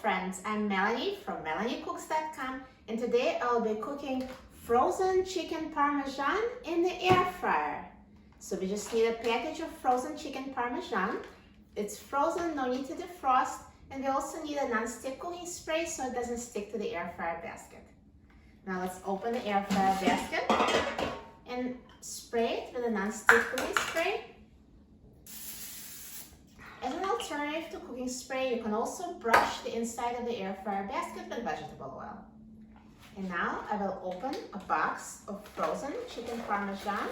friends, I'm Melanie from MelanieCooks.com, and today I'll be cooking frozen chicken Parmesan in the air fryer. So we just need a package of frozen chicken Parmesan. It's frozen, no need to defrost, and we also need a non-stick cooking spray so it doesn't stick to the air fryer basket. Now let's open the air fryer basket and spray it with a non-stick cooking spray. As an alternative to cooking spray, you can also brush the inside of the air fryer basket with vegetable oil. And now I will open a box of frozen chicken Parmesan.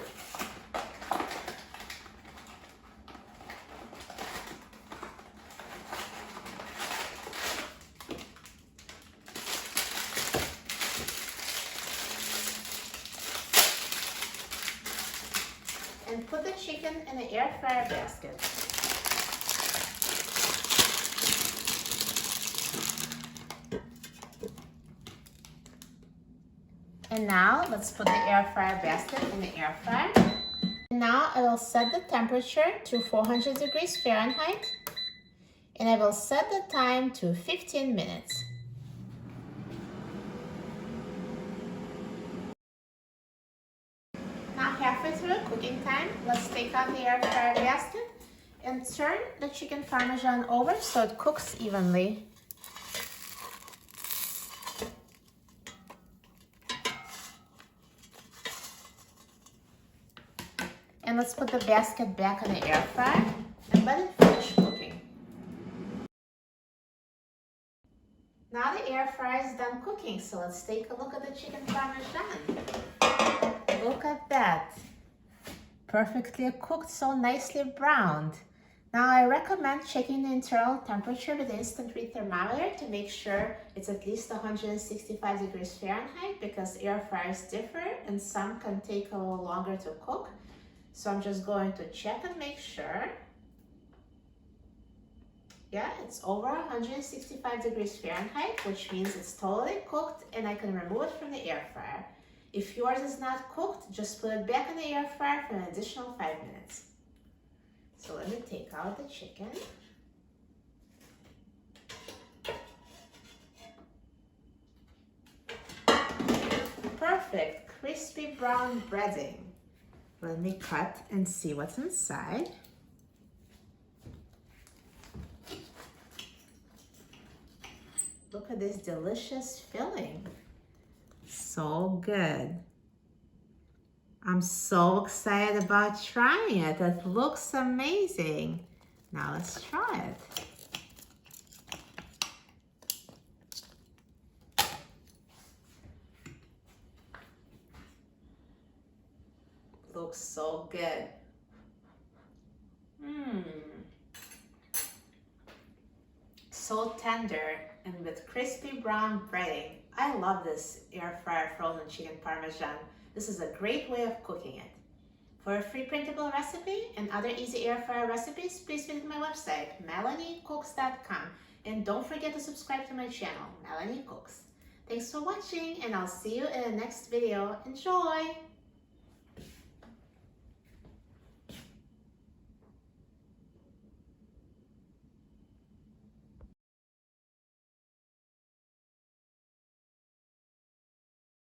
And put the chicken in the air fryer basket. And now let's put the air fryer basket in the air fryer. And now I will set the temperature to 400 degrees Fahrenheit. And I will set the time to 15 minutes. Now halfway through the cooking time, let's take out the air fryer basket and turn the chicken Parmesan over so it cooks evenly. And let's put the basket back in the air fryer and let it finish cooking. Now the air fryer is done cooking, so let's take a look at the chicken Parmesan. Look at that. Perfectly cooked, so nicely browned. Now I recommend checking the internal temperature with the instant read thermometer to make sure it's at least 165 degrees Fahrenheit because air fryers differ and some can take a little longer to cook. So I'm just going to check and make sure. Yeah, it's over 165 degrees Fahrenheit, which means it's totally cooked and I can remove it from the air fryer. If yours is not cooked, just put it back in the air fryer for an additional 5 minutes. So let me take out the chicken. Perfect, crispy brown breading. Let me cut and see what's inside. Look at this delicious filling. So good. I'm so excited about trying it. It looks amazing. Now let's try it. Looks so good. So tender and with crispy brown breading. I love this air fryer frozen chicken Parmesan. This is a great way of cooking it. For a free printable recipe and other easy air fryer recipes, please visit my website, MelanieCooks.com. And don't forget to subscribe to my channel, Melanie Cooks. Thanks for watching, and I'll see you in the next video. Enjoy!